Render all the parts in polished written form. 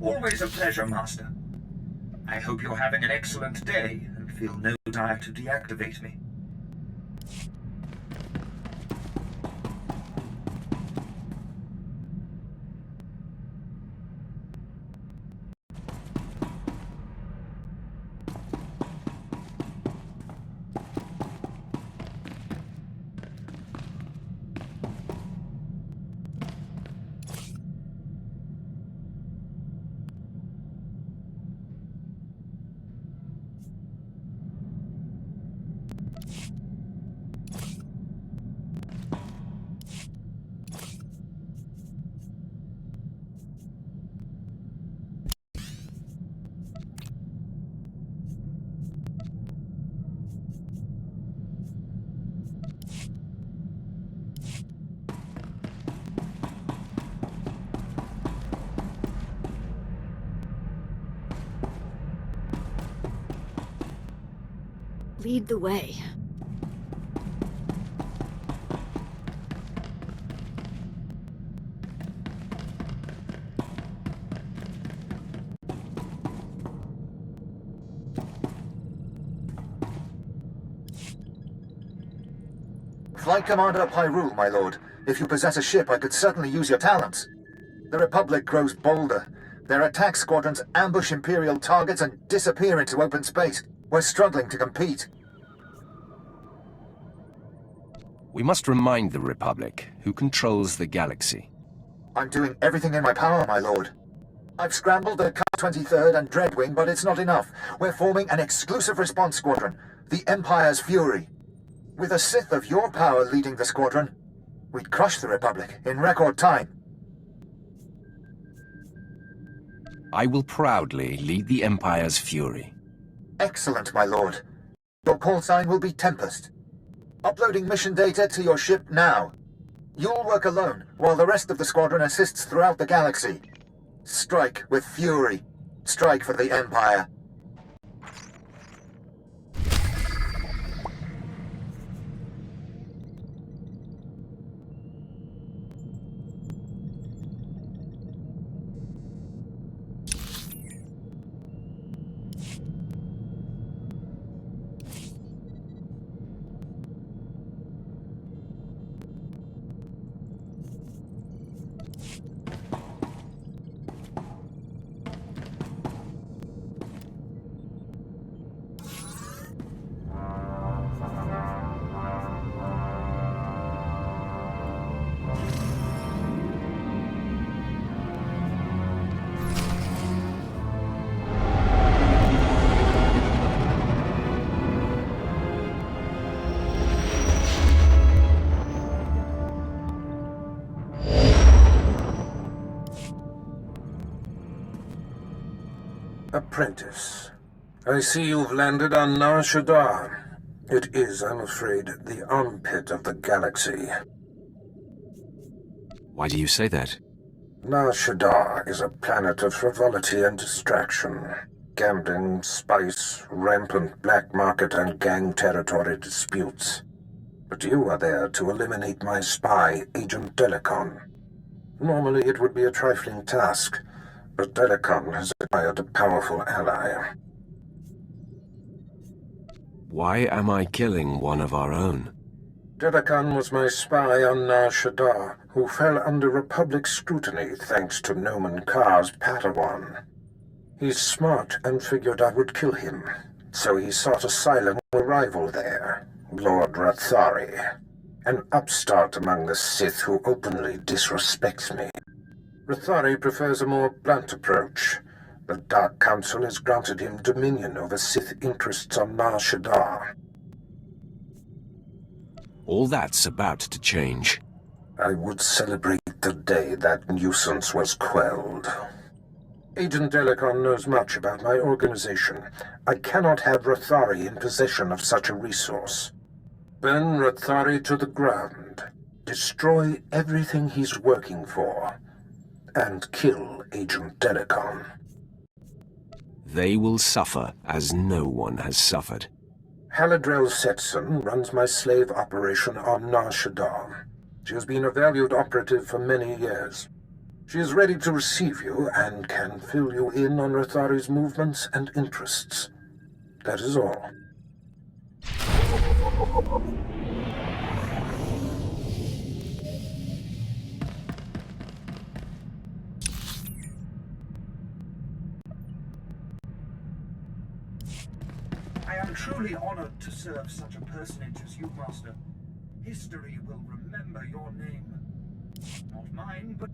Always a pleasure, Master. I hope you're having an excellent day and feel no desire to deactivate me. Lead the way. Flight Commander Pyrule, my lord. If you possess a ship, I could certainly use your talents. The Republic grows bolder. Their attack squadrons ambush Imperial targets and disappear into open space. We're struggling to compete. We must remind the Republic who controls the galaxy. I'm doing everything in my power, my lord. I've scrambled the 23rd and Dreadwing, but it's not enough. We're forming an exclusive response squadron, the Empire's Fury. With a Sith of your power leading the squadron, we'd crush the Republic in record time. I will proudly lead the Empire's Fury. Excellent, my lord. Your call sign will be Tempest. Uploading mission data to your ship now. You'll work alone, while the rest of the squadron assists throughout the galaxy. Strike with fury. Strike for the Empire. Apprentice, I see you've landed on Shaddaa. It is, I'm afraid, the armpit of the galaxy. Why do you say that? Shaddaa is a planet of frivolity and distraction. Gambling, spice, rampant black market and gang territory disputes. But you are there to eliminate my spy, Agent Delicon. Normally it would be a trifling task, but Delicon has acquired a powerful ally. Why am I killing one of our own? Delicon was my spy on Shaddaa, who fell under Republic scrutiny thanks to Noman Kar's Padawan. He's smart and figured I would kill him, so he sought asylum with a rival there, Lord Rathari, an upstart among the Sith who openly disrespects me. Rathari prefers a more blunt approach. The Dark Council has granted him dominion over Sith interests on Shaddaa. All that's about to change. I would celebrate the day that nuisance was quelled. Agent Delicon knows much about my organization. I cannot have Rathari in possession of such a resource. Burn Rathari to the ground. Destroy everything he's working for. And kill Agent Delicon. They will suffer as no one has suffered. Haladrel Setson runs my slave operation on Shaddaa. She has been a valued operative for many years. She is ready to receive you and can fill you in on Rathari's movements and interests. That is all. I am truly honored to serve such a personage as you, Master. History will remember your name. Not mine, but...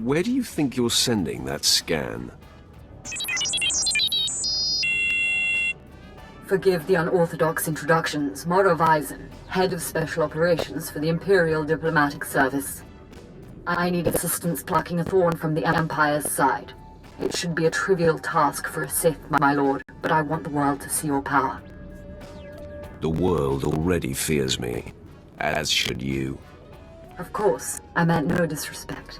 Where do you think you're sending that scan? Forgive the unorthodox introductions. Moro Visen, head of special operations for the Imperial Diplomatic Service. I need assistance plucking a thorn from the Empire's side. It should be a trivial task for a Sith, my lord, but I want the world to see your power. The world already fears me, as should you. Of course, I meant no disrespect.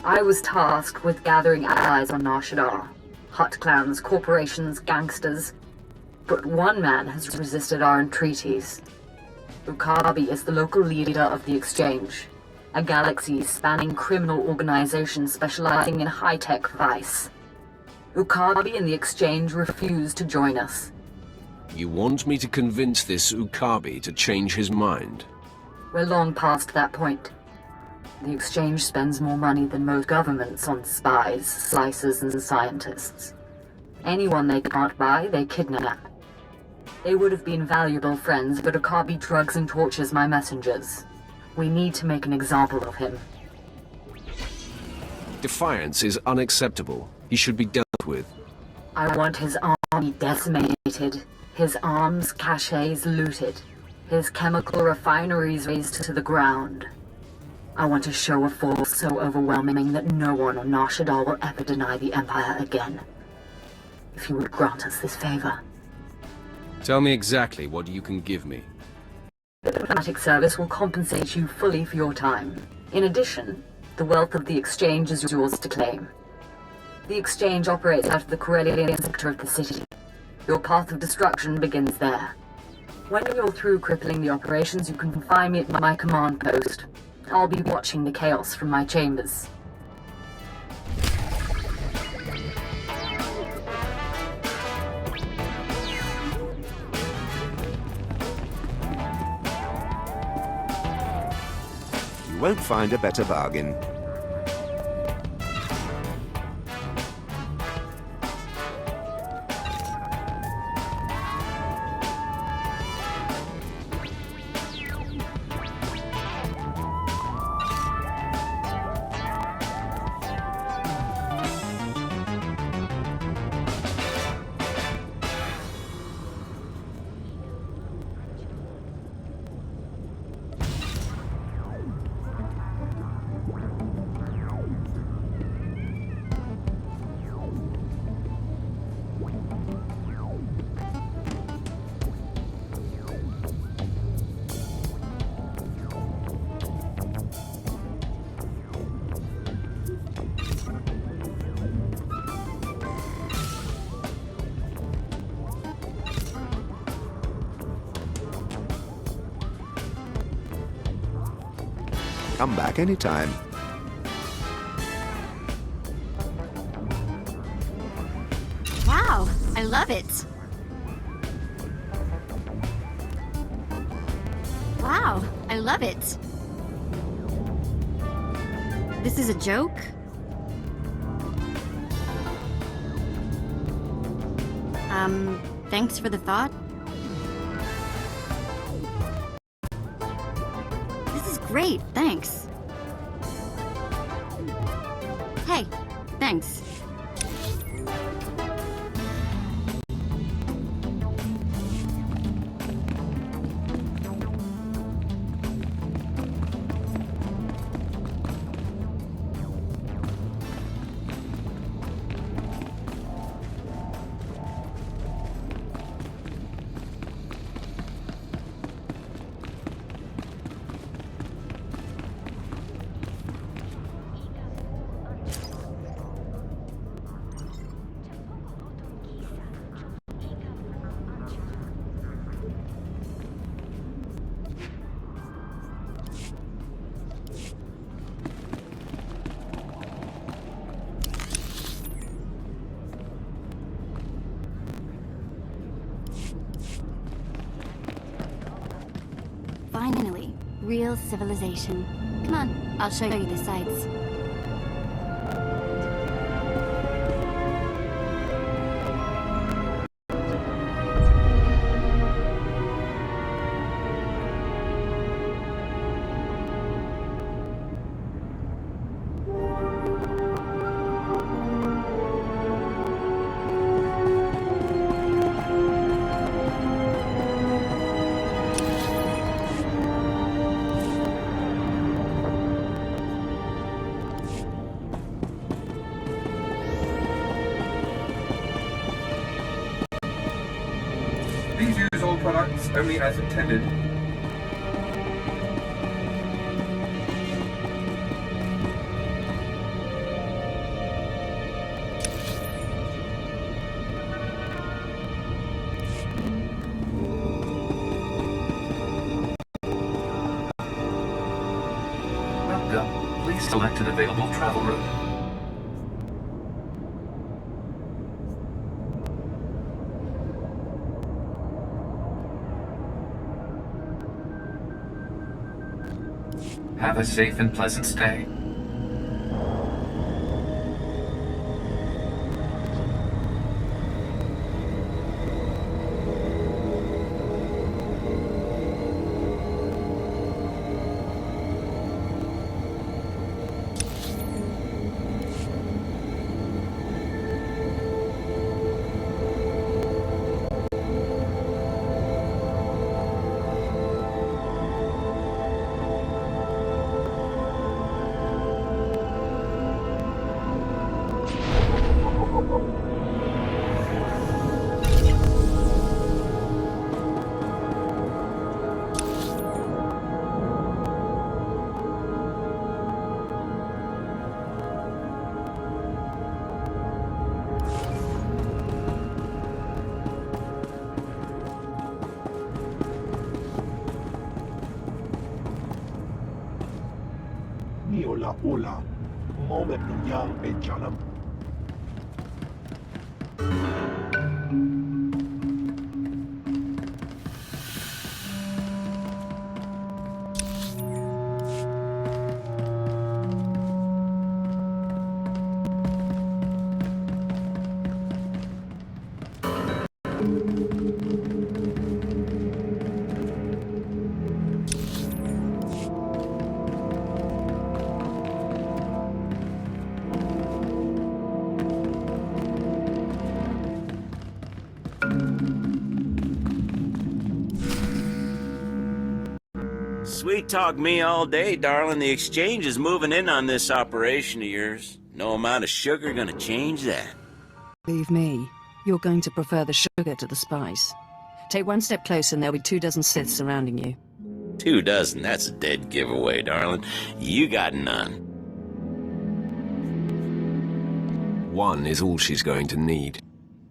I was tasked with gathering allies on Shaddaa. Hut clans, corporations, gangsters. But one man has resisted our entreaties. Ukabi is the local leader of the Exchange, a galaxy-spanning criminal organization specializing in high-tech vice. Ukabi and the Exchange refuse to join us. You want me to convince this Ukabi to change his mind? We're long past that point. The Exchange spends more money than most governments on spies, slicers, and scientists. Anyone they can't buy, they kidnap. They would have been valuable friends, but Ukabi drugs and tortures my messengers. We need to make an example of him. Defiance is unacceptable. He should be dealt with. I want his army decimated, his arms caches looted, his chemical refineries razed to the ground. I want to show a force so overwhelming that no one on Nar Shaddaa will ever deny the Empire again. If you would grant us this favor. Tell me exactly what you can give me. The diplomatic service will compensate you fully for your time. In addition, the wealth of the Exchange is yours to claim. The Exchange operates out of the Corellian sector of the city. Your path of destruction begins there. When you're through crippling the operations, you can find me at my command post. I'll be watching the chaos from my chambers. You won't find a better bargain. Come back anytime. Wow, I love it. Wow, I love it. This is a joke? Thanks for the thought. This is great, thanks. Hey, thanks. Finally, real civilization. Come on, I'll show you the sights. Please use all products only as intended. Welcome. Please select an available travel route. Have a safe and pleasant stay. Niola Ola, Moment Yang Ejalam. Sweet talk me all day, darling. The exchange is moving in on this operation of yours. No amount of sugar gonna change that. Believe me, you're going to prefer the sugar to the spice. Take one step closer and there'll be 24 Siths surrounding you. 24? That's a dead giveaway, darling. You got none. 1 is all she's going to need.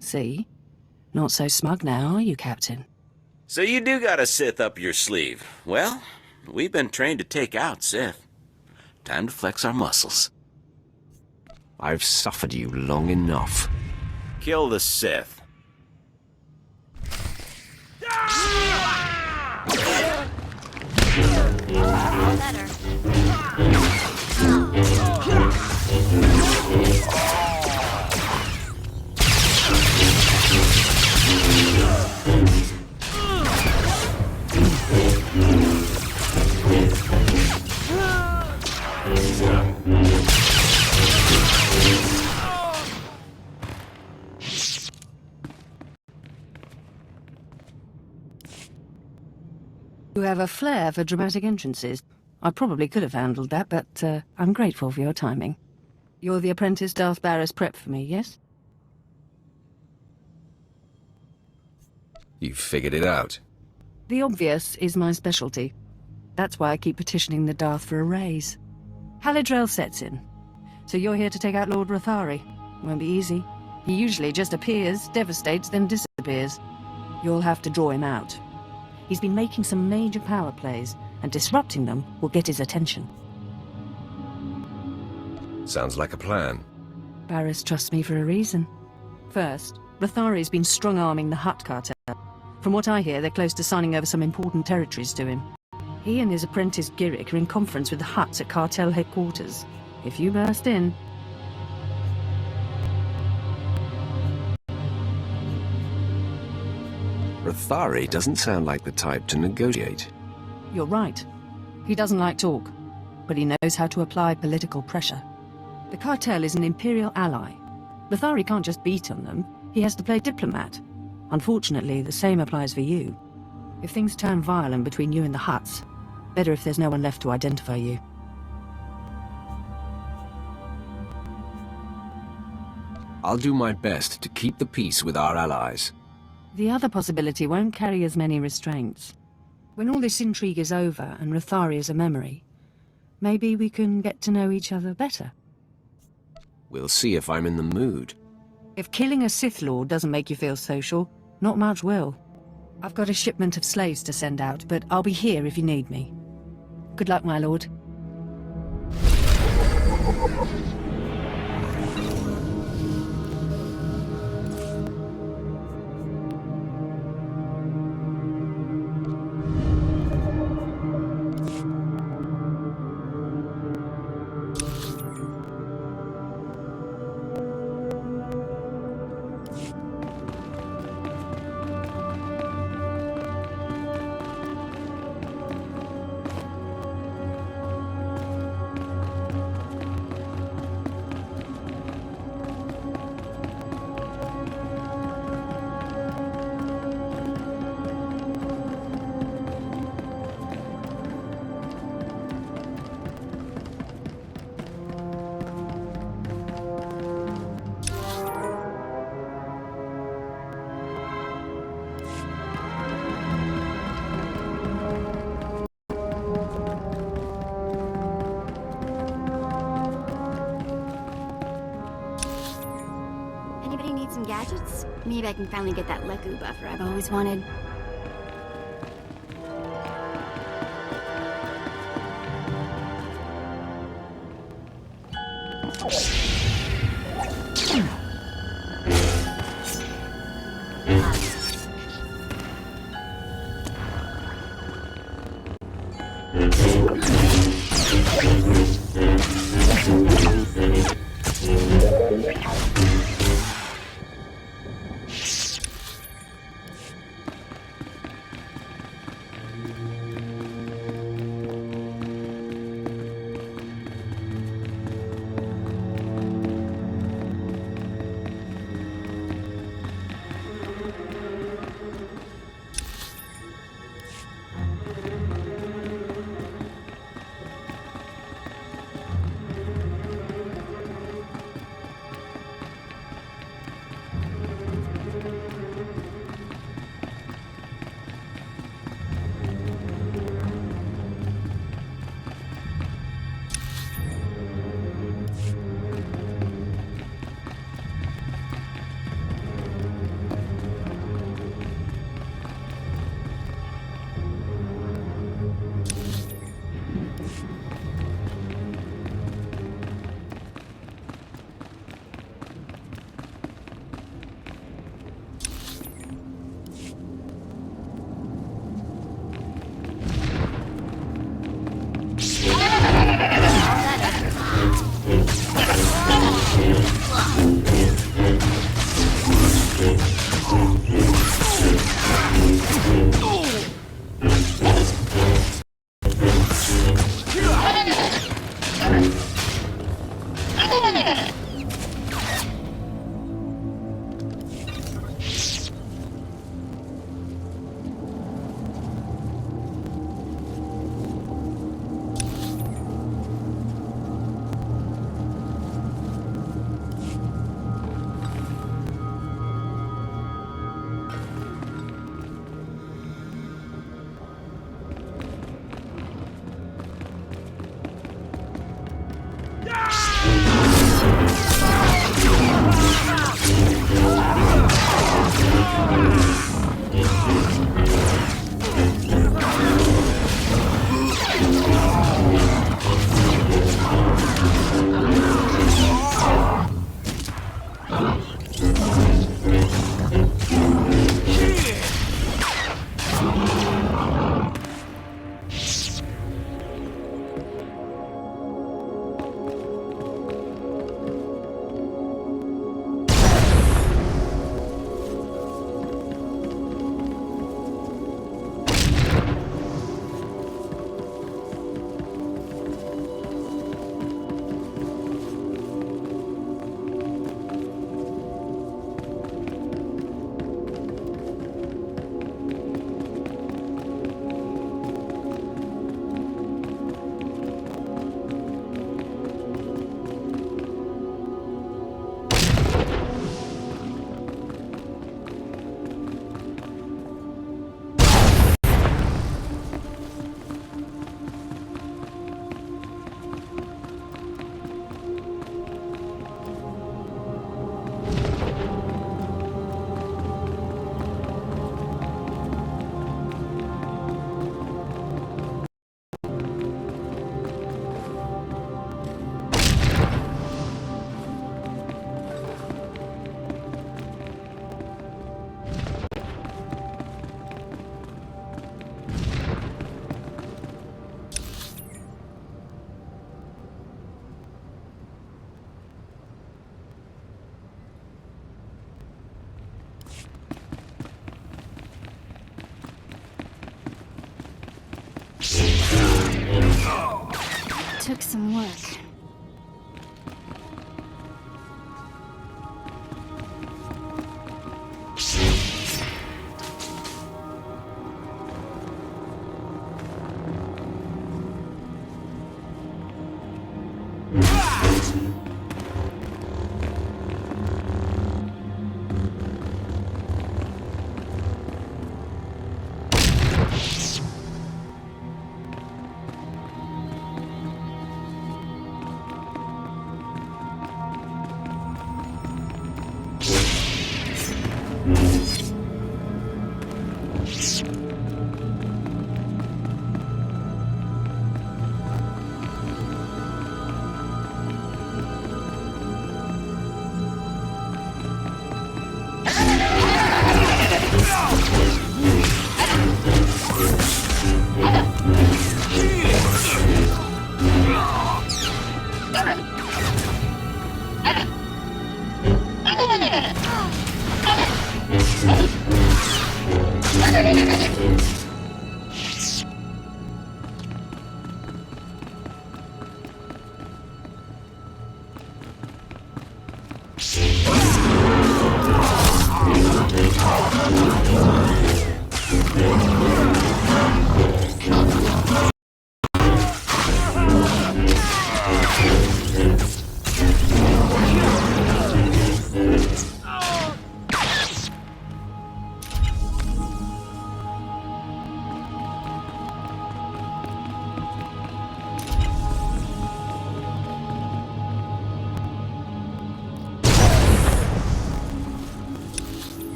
See? Not so smug now, are you, Captain? So you do got a Sith up your sleeve. Well, we've been trained to take out Sith. Time to flex our muscles. I've suffered you long enough. Kill the Sith. All better. You have a flair for dramatic entrances. I probably could have handled that, but I'm grateful for your timing. You're the apprentice Darth Barris prep for me, yes? You've figured it out. The obvious is my specialty. That's why I keep petitioning the Darth for a raise. Halidrel sets in. So you're here to take out Lord Rathari. Won't be easy. He usually just appears, devastates, then disappears. You'll have to draw him out. He's been making some major power plays, and disrupting them will get his attention. Sounds like a plan. Barris trusts me for a reason. First, Rathari's been strong-arming the Hutt cartel. From what I hear, they're close to signing over some important territories to him. He and his apprentice Giric are in conference with the Hutts at cartel headquarters. If you burst in... Rathari doesn't sound like the type to negotiate. You're right. He doesn't like talk, but he knows how to apply political pressure. The cartel is an Imperial ally. Rathari can't just beat on them, he has to play diplomat. Unfortunately, the same applies for you. If things turn violent between you and the Hutts, better if there's no one left to identify you. I'll do my best to keep the peace with our allies. The other possibility won't carry as many restraints. When all this intrigue is over and Rathari is a memory, maybe we can get to know each other better. We'll see if I'm in the mood. If killing a Sith Lord doesn't make you feel social, not much will. I've got a shipment of slaves to send out, but I'll be here if you need me. Good luck, my lord. Some gadgets? Maybe I can finally get that Leku buffer I've always wanted. Took some work.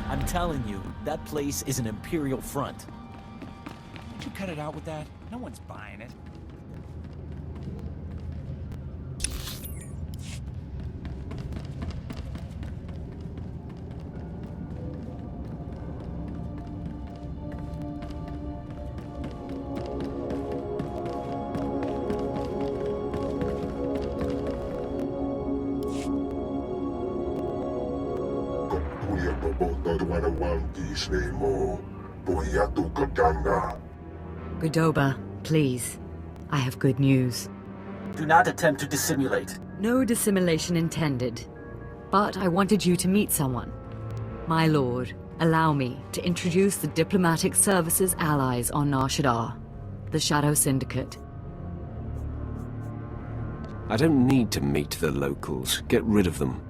I'm telling you, that place is an Imperial front. Would you cut it out with that? No one's buying it. Godoba, please. I have good news. Do not attempt to dissimulate. No dissimulation intended. But I wanted you to meet someone. My lord, allow me to introduce the diplomatic services allies on Nar Shaddaa, the Shadow Syndicate. I don't need to meet the locals. Get rid of them.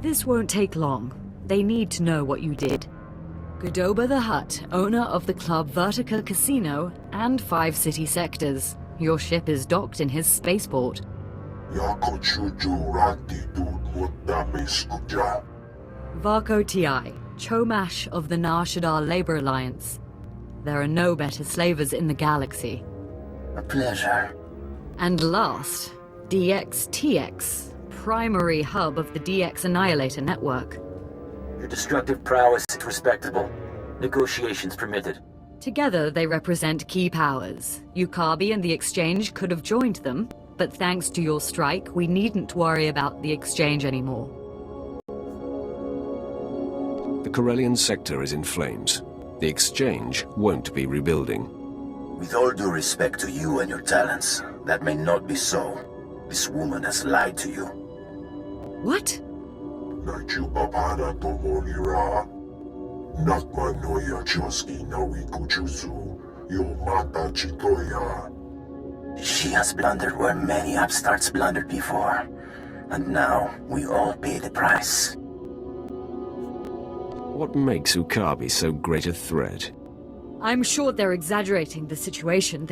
This won't take long. They need to know what you did. Godoba the Hutt, owner of the Club Vertica Casino and 5 city sectors. Your ship is docked in his spaceport. Varco Ti, Chomash of the Nar Shaddaa Labor Alliance. There are no better slavers in the galaxy. A pleasure. And last, DXTX, primary hub of the DX Annihilator network. Your destructive prowess is respectable. Negotiations permitted. Together, they represent key powers. Yukabi and the Exchange could have joined them, but thanks to your strike, we needn't worry about the Exchange anymore. The Corellian sector is in flames. The Exchange won't be rebuilding. With all due respect to you and your talents, that may not be so. This woman has lied to you. What? She has blundered where many upstarts blundered before. And now, we all pay the price. What makes Ukabi so great a threat? I'm sure they're exaggerating the situation.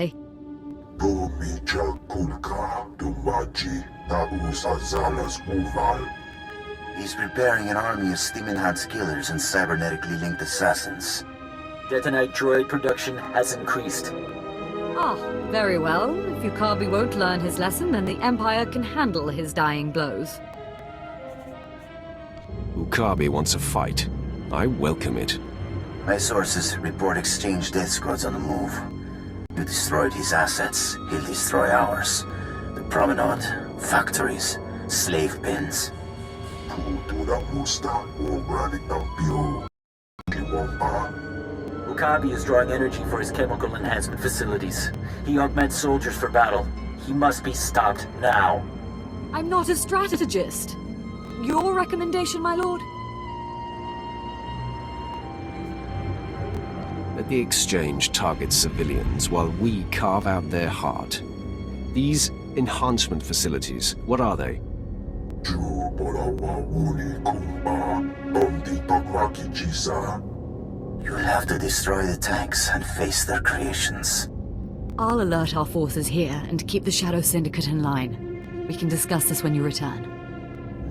He's preparing an army of Stimenhad's killers and cybernetically linked assassins. Detonite droid production has increased. Ah, very well. If Yukabi won't learn his lesson, then the Empire can handle his dying blows. Ukabi wants a fight. I welcome it. My sources report Exchange death squads on the move. You destroyed his assets, he'll destroy ours. The promenade, factories, slave pens. Ukabi is drawing energy for his chemical enhancement facilities. He augments soldiers for battle. He must be stopped now. I'm not a strategist. Your recommendation, my lord? Let the Exchange target civilians while we carve out their heart. These enhancement facilities, what are they? You'll have to destroy the tanks and face their creations. I'll alert our forces here and keep the Shadow Syndicate in line. We can discuss this when you return.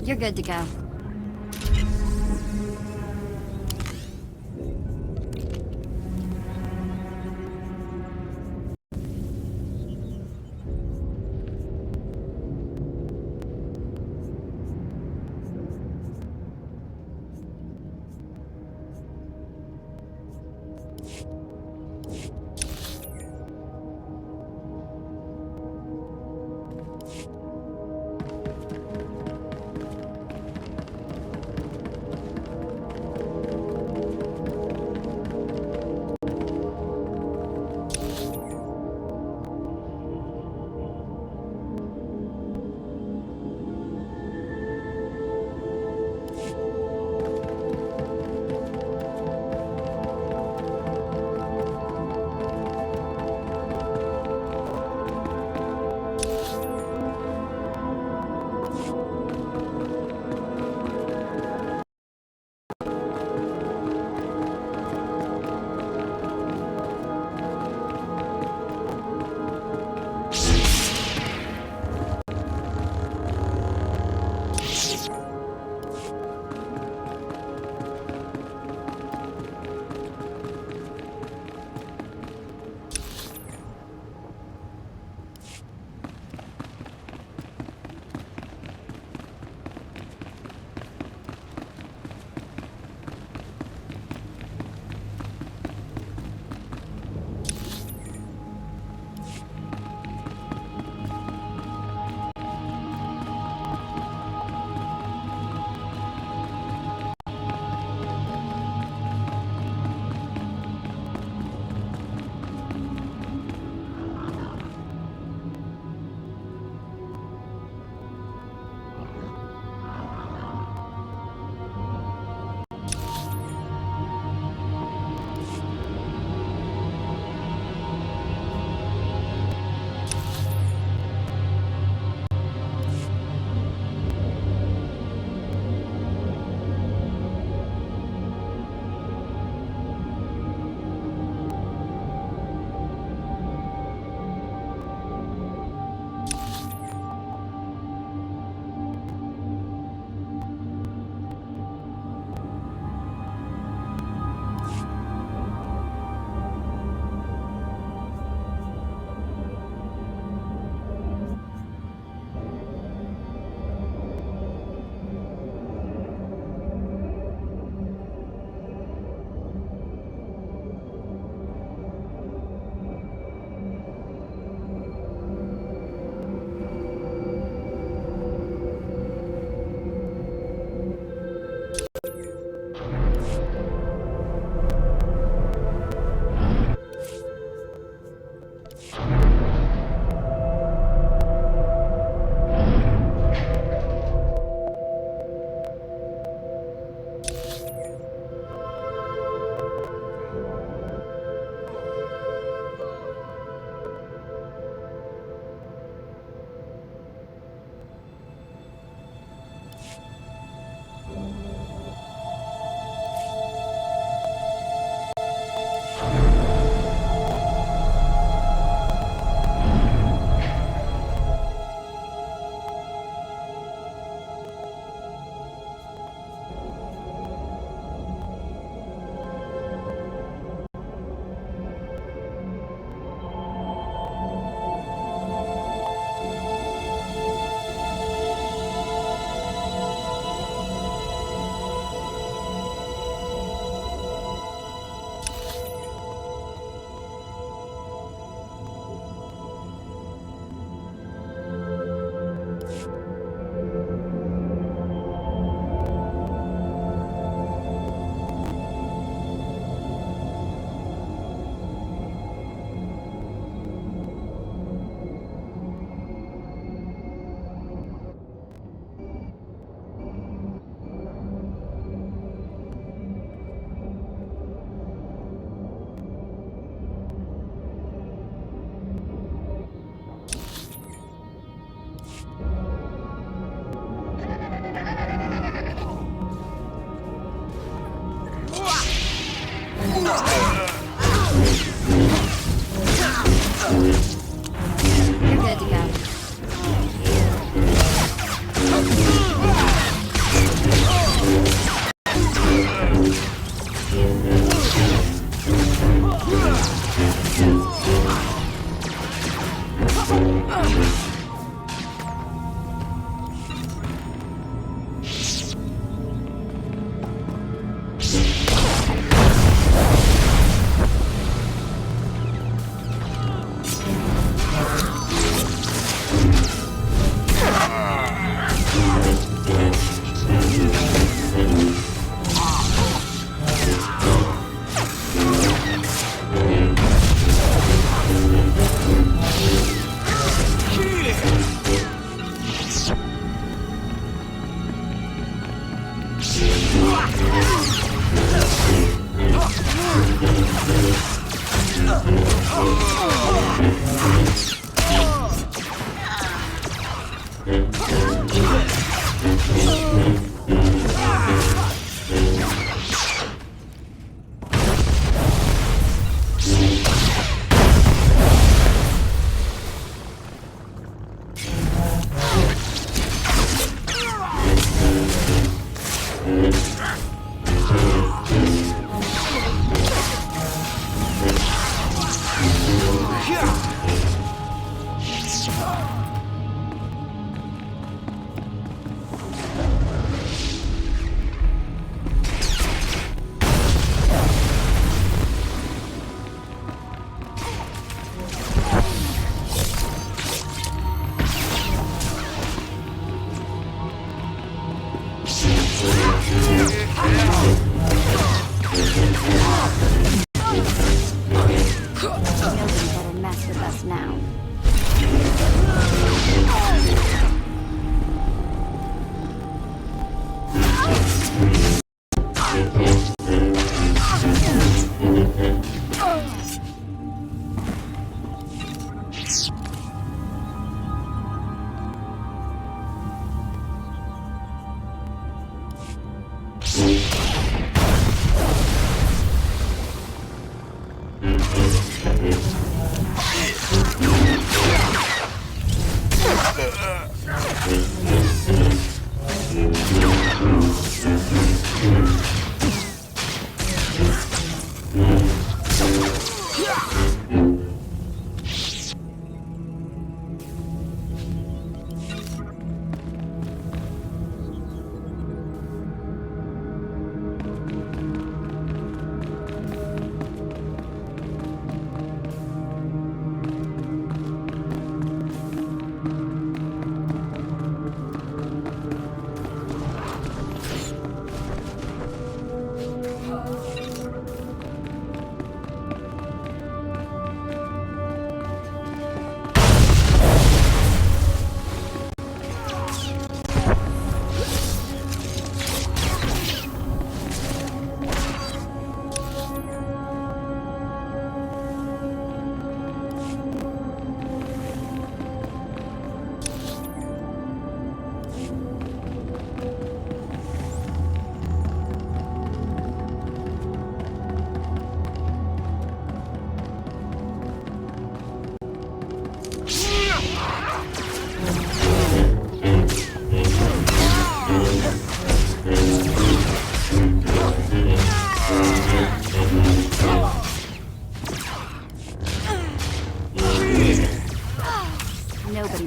You're good to go.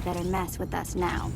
better mess with us now.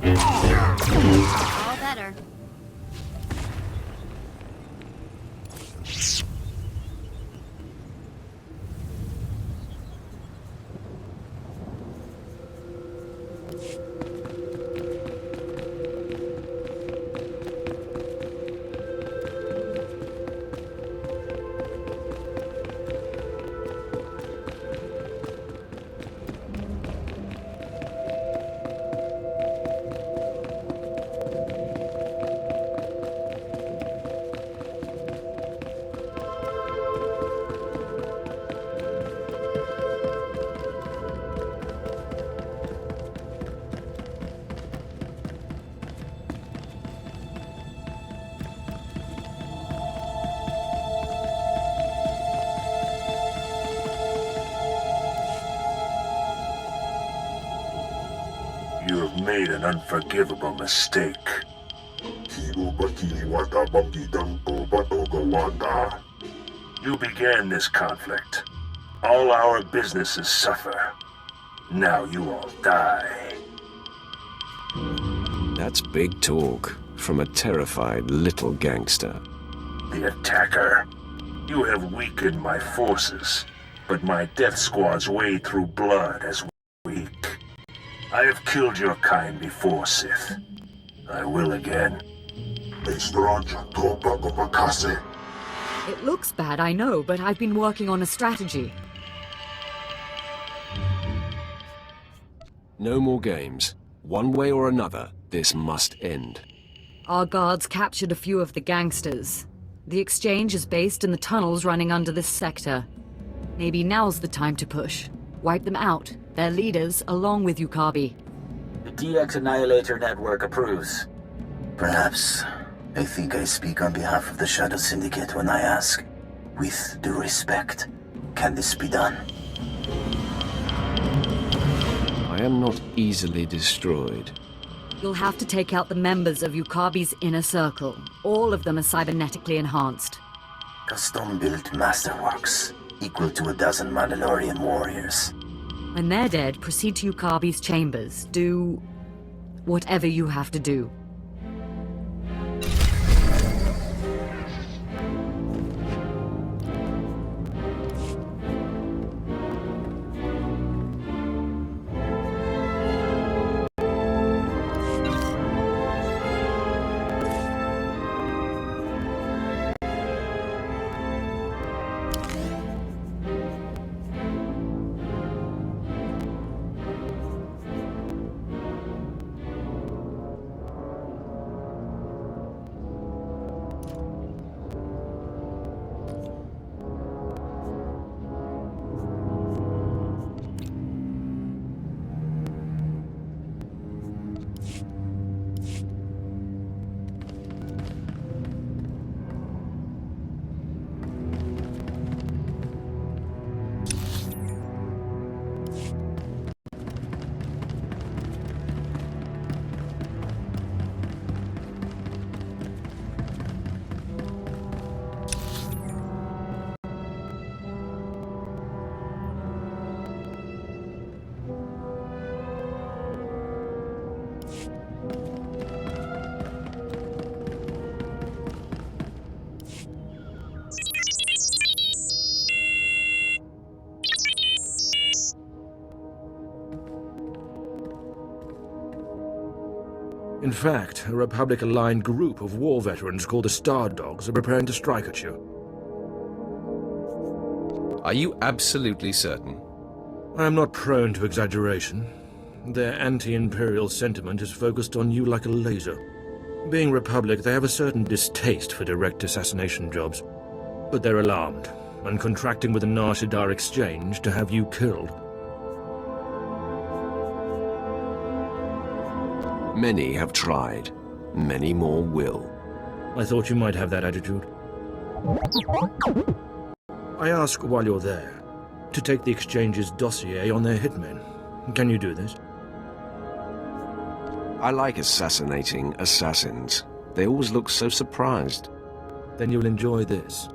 All better. You have made an unforgivable mistake. You began this conflict. All our businesses suffer. Now you all die. That's big talk from a terrified little gangster. The attacker. You have weakened my forces, but my death squads wade through blood as weak. I have killed your kind before, Sith. I will again. It looks bad, I know, but I've been working on a strategy. No more games. One way or another, this must end. Our guards captured a few of the gangsters. The exchange is based in the tunnels running under this sector. Maybe now's the time to push. Wipe them out, their leaders, along with Yukabi. The DX Annihilator Network approves. Perhaps. I think I speak on behalf of the Shadow Syndicate when I ask, with due respect, can this be done? I am not easily destroyed. You'll have to take out the members of Yukabi's inner circle. All of them are cybernetically enhanced. Custom-built masterworks, equal to a dozen Mandalorian warriors. When they're dead, proceed to Yukabi's chambers. Do whatever you have to do. In fact, a Republic-aligned group of war veterans called the Star Dogs are preparing to strike at you. Are you absolutely certain? I am not prone to exaggeration. Their anti-imperial sentiment is focused on you like a laser. Being Republic, they have a certain distaste for direct assassination jobs. But they're alarmed, and contracting with the Nar Shaddaa exchange to have you killed. Many have tried. Many more will. I thought you might have that attitude. I ask while you're there, to take the exchange's dossier on their hitmen. Can you do this? I like assassinating assassins. They always look so surprised. Then you'll enjoy this.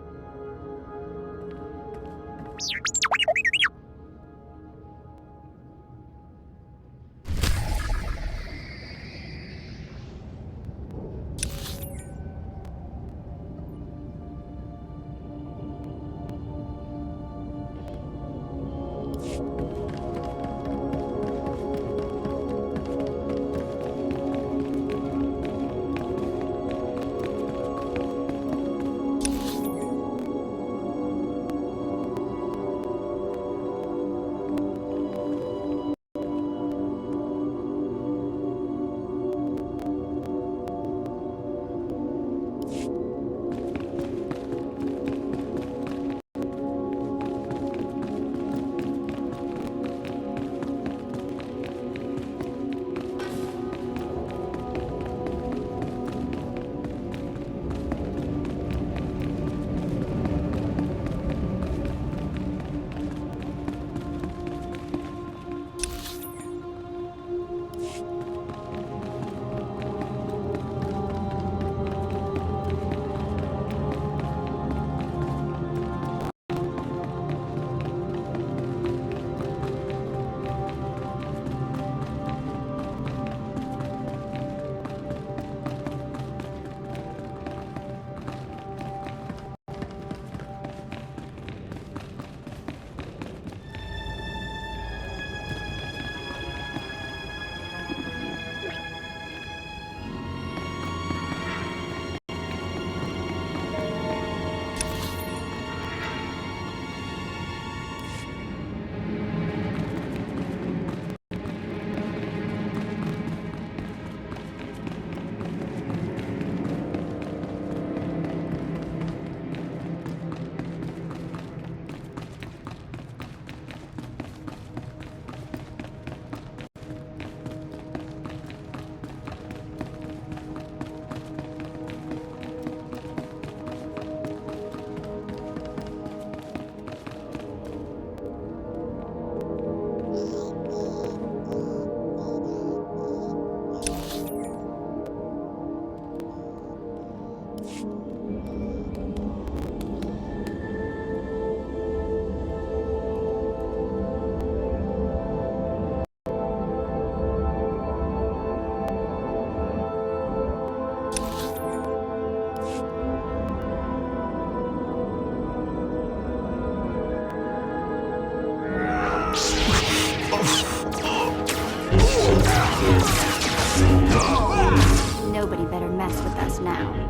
Nobody better mess with us now.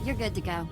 You're good to go.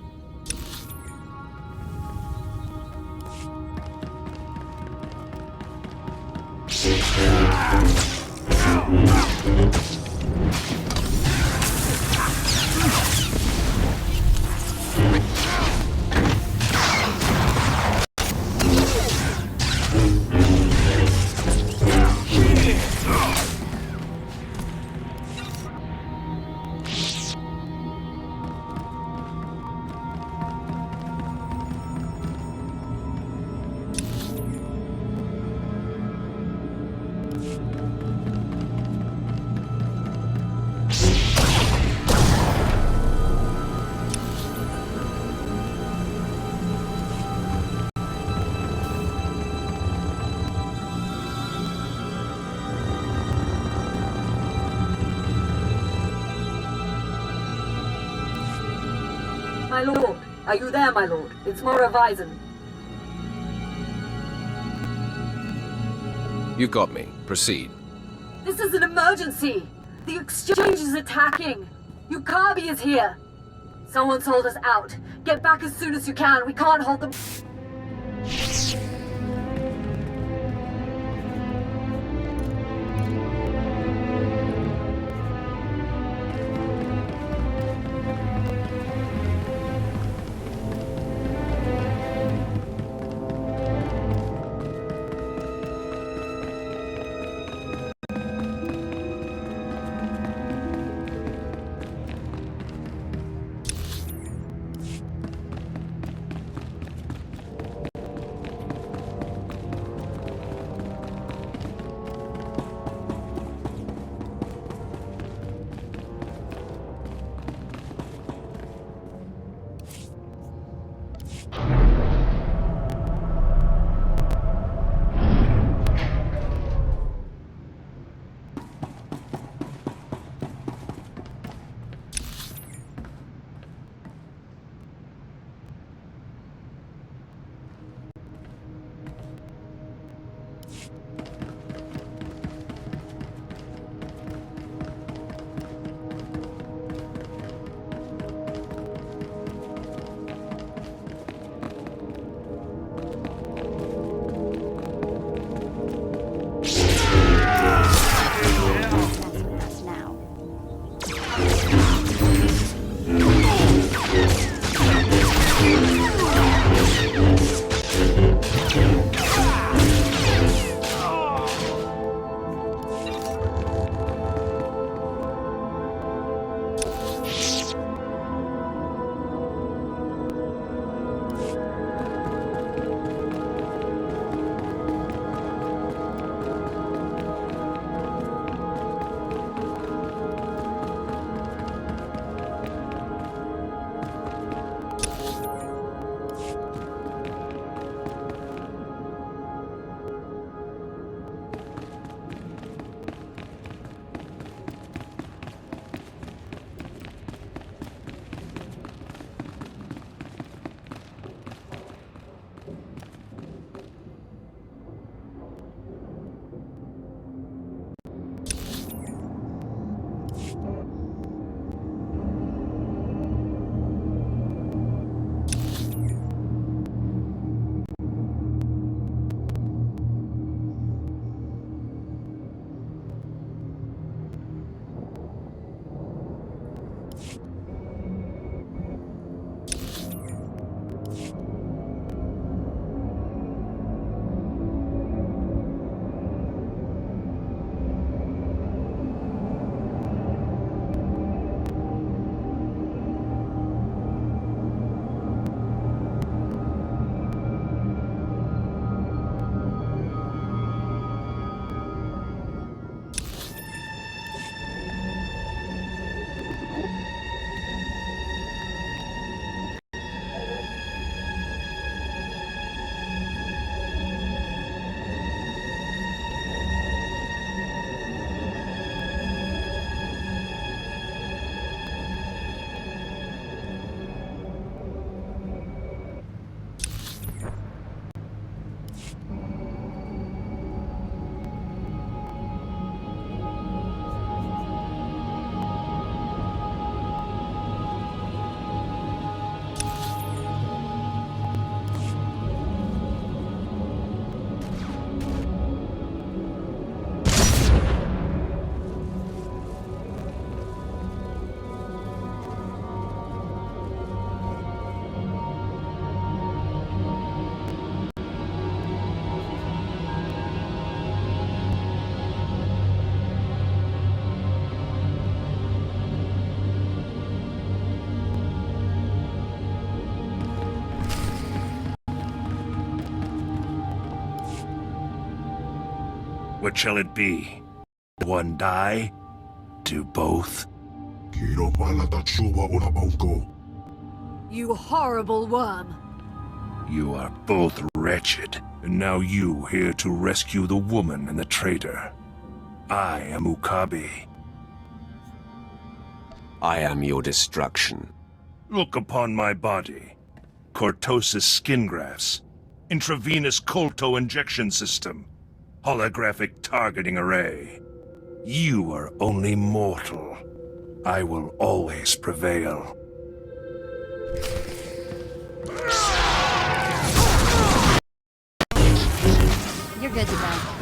My lord, are you there, my lord? It's Mora Visen. You got me. Proceed. This is an emergency! The exchange is attacking! Yukabi is here! Someone sold us out. Get back as soon as you can. We can't hold them. What shall it be? One die? Do both? You horrible worm! You are both wretched, and now you here to rescue the woman and the traitor. I am Ukabe. I am your destruction. Look upon my body. Cortosis skin grafts. Intravenous colto injection system. Holographic targeting array. You are only mortal. I will always prevail. You're good to go.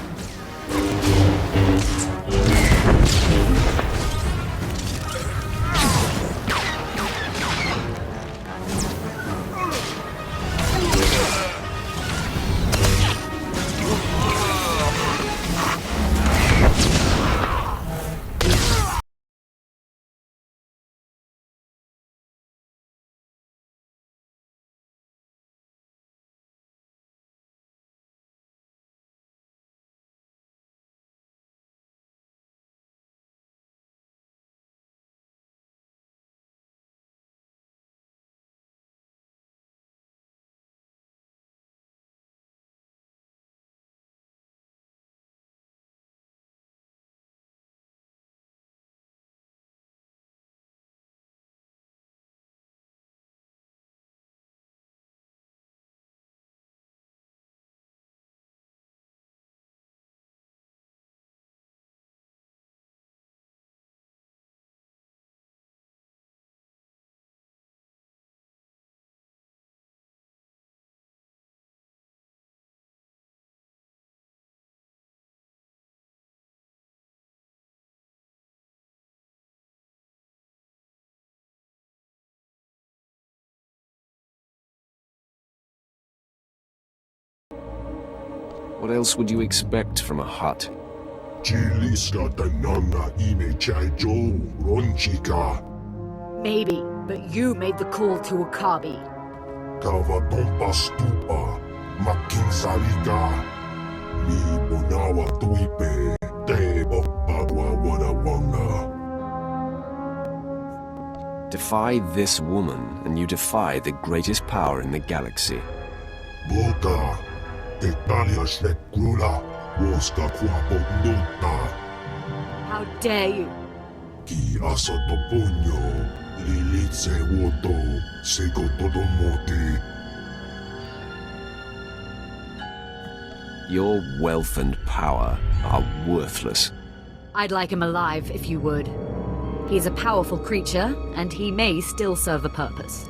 What else would you expect from a Hutt? Maybe, but you made the call to Wakabi. Defy this woman, and you defy the greatest power in the galaxy. How dare you? Your wealth and power are worthless. I'd like him alive, if you would. He's a powerful creature, and he may still serve a purpose.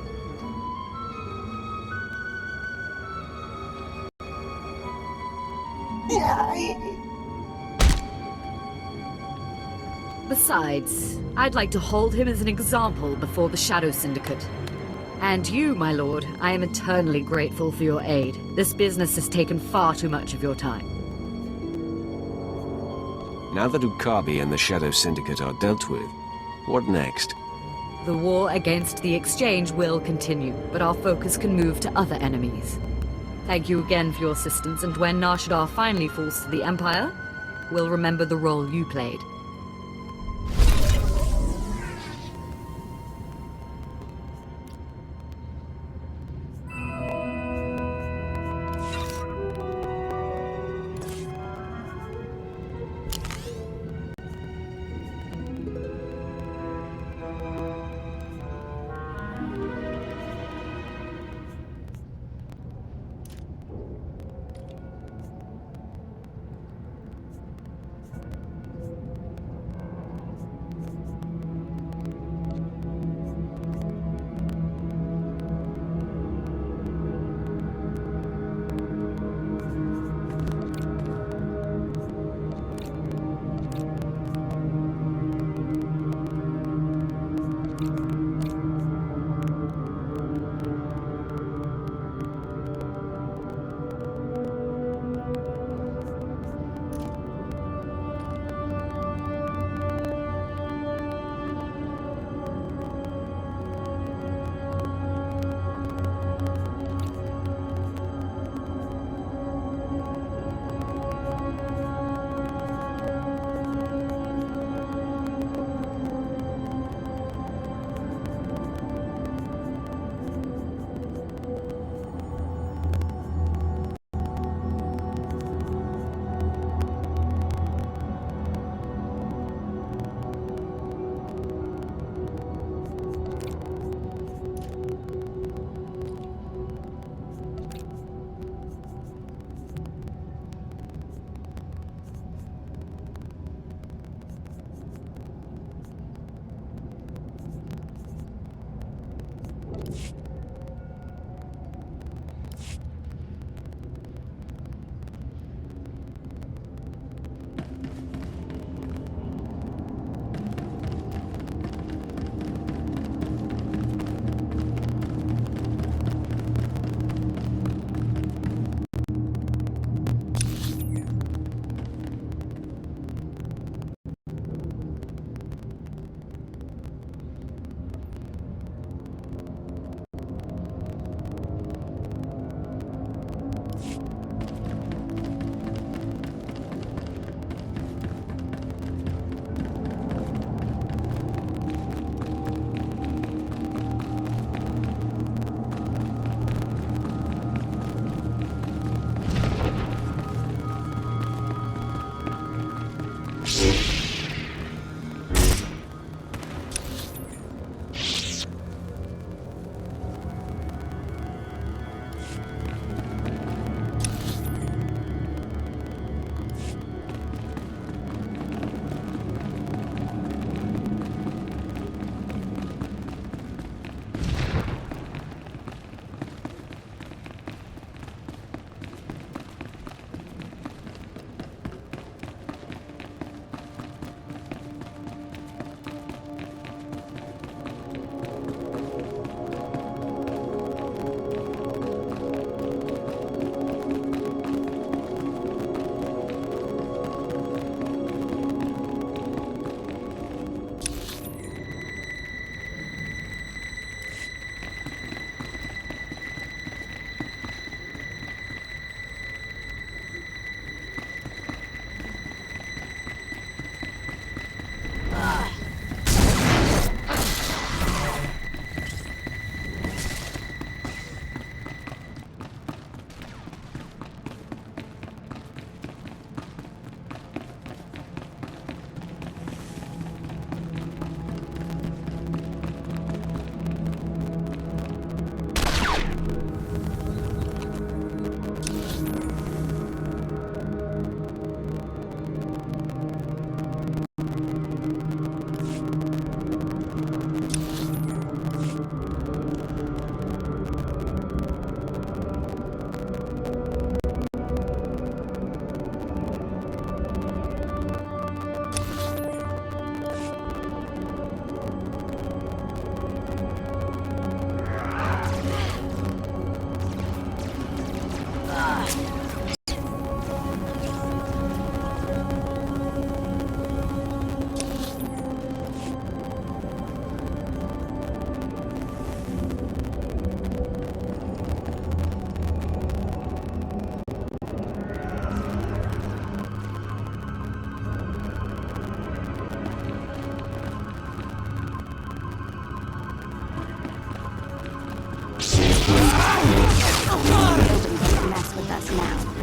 Besides, I'd like to hold him as an example before the Shadow Syndicate. And you, my lord, I am eternally grateful for your aid. This business has taken far too much of your time. Now that Ukabe and the Shadow Syndicate are dealt with, what next? The war against the Exchange will continue, but our focus can move to other enemies. Thank you again for your assistance, and when Nar Shaddaa finally falls to the Empire, we'll remember the role you played. mess with us now.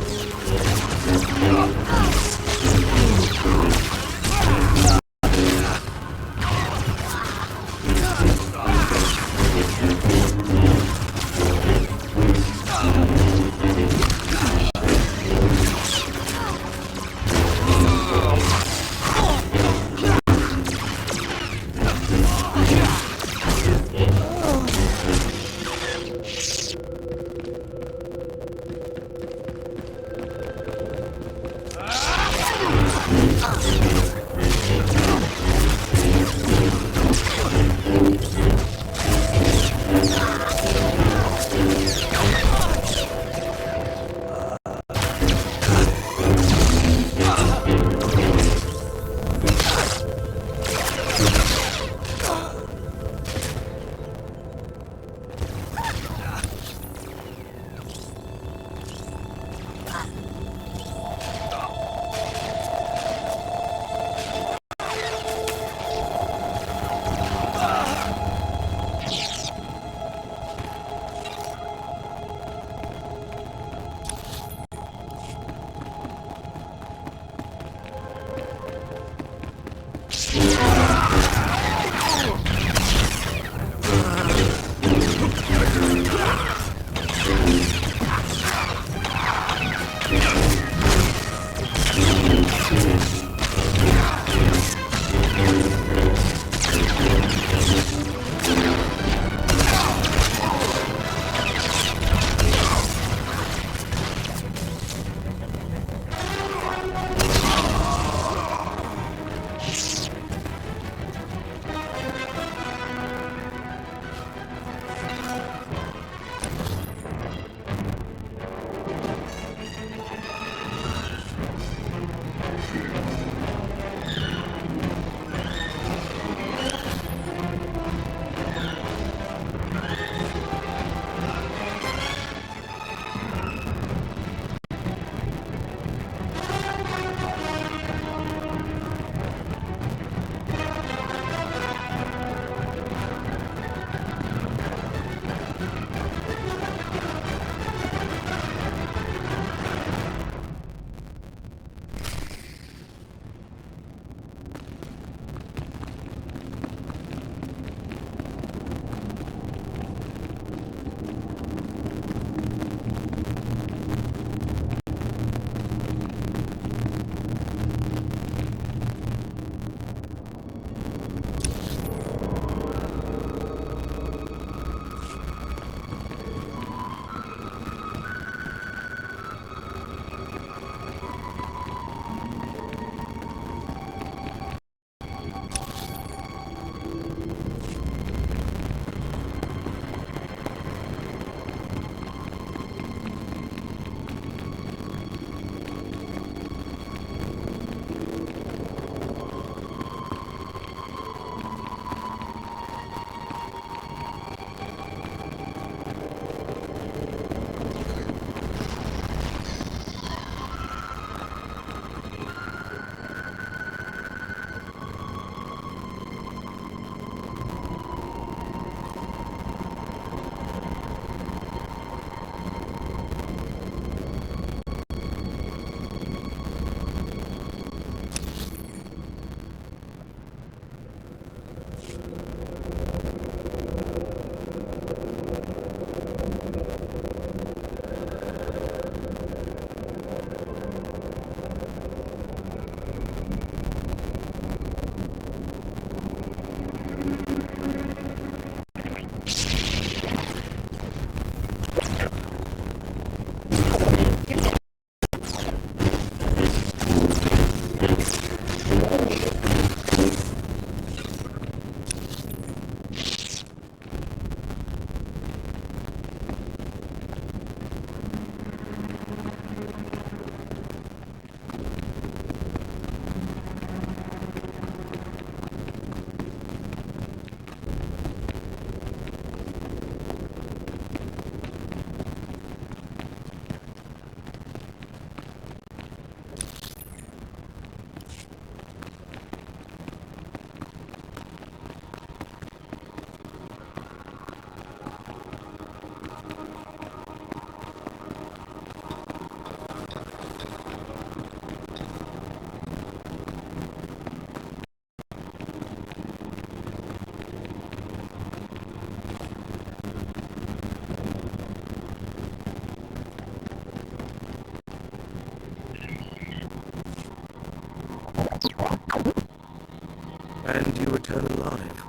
return alive.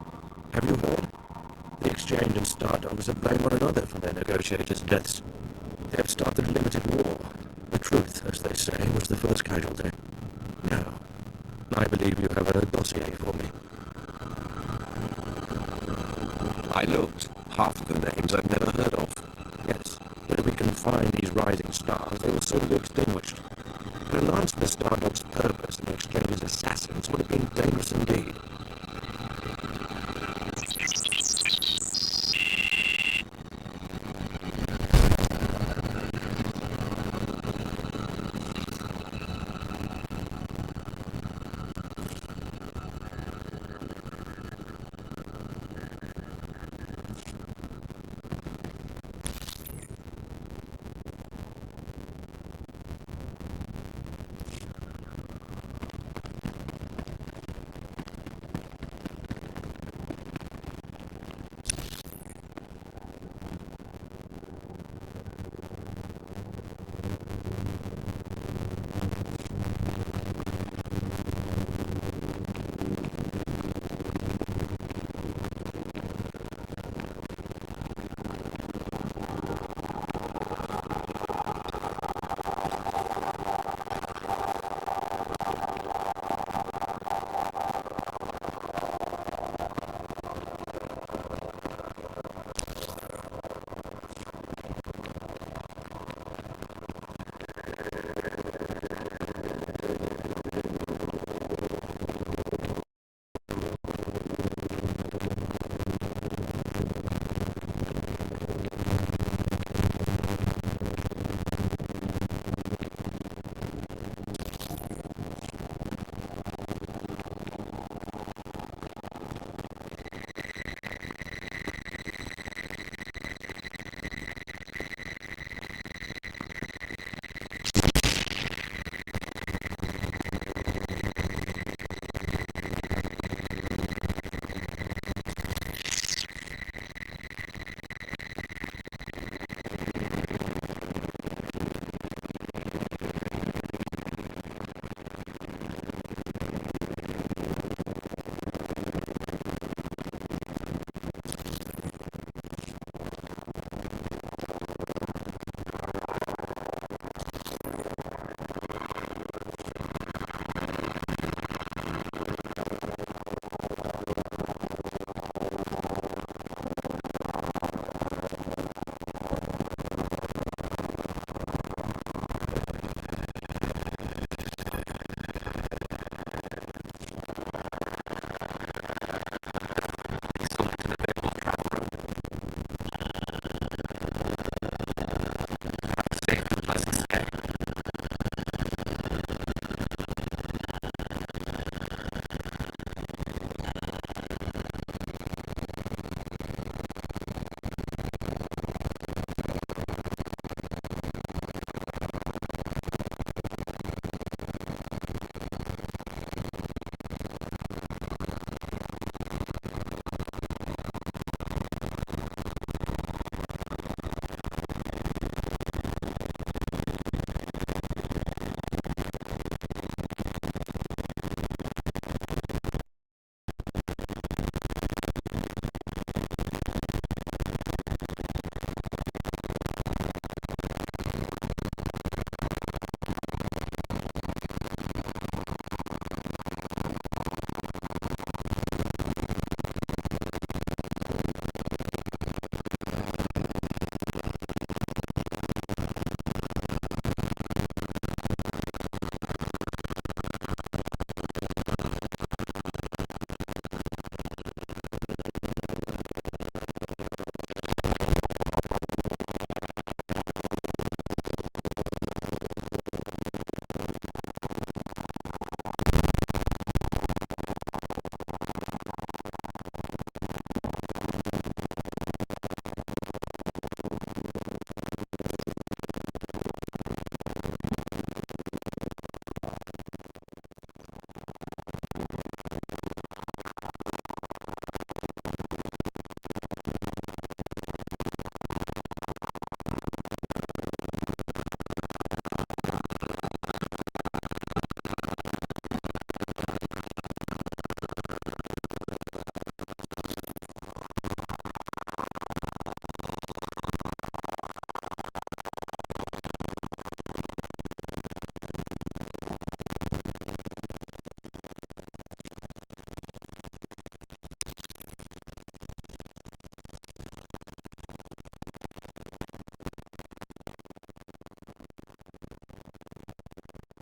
Have you heard? The Exchange and Stardogs have blamed one another for their negotiators' deaths. They have started a limited war. The truth, as they say, was the first casualty. Now, I believe you have a dossier for me. I looked. Half of the names I've never heard of. Yes, but if we can find these rising stars, they will soon be extinguished. To enhance the Stardogs' purpose and the Exchange's assassins would have been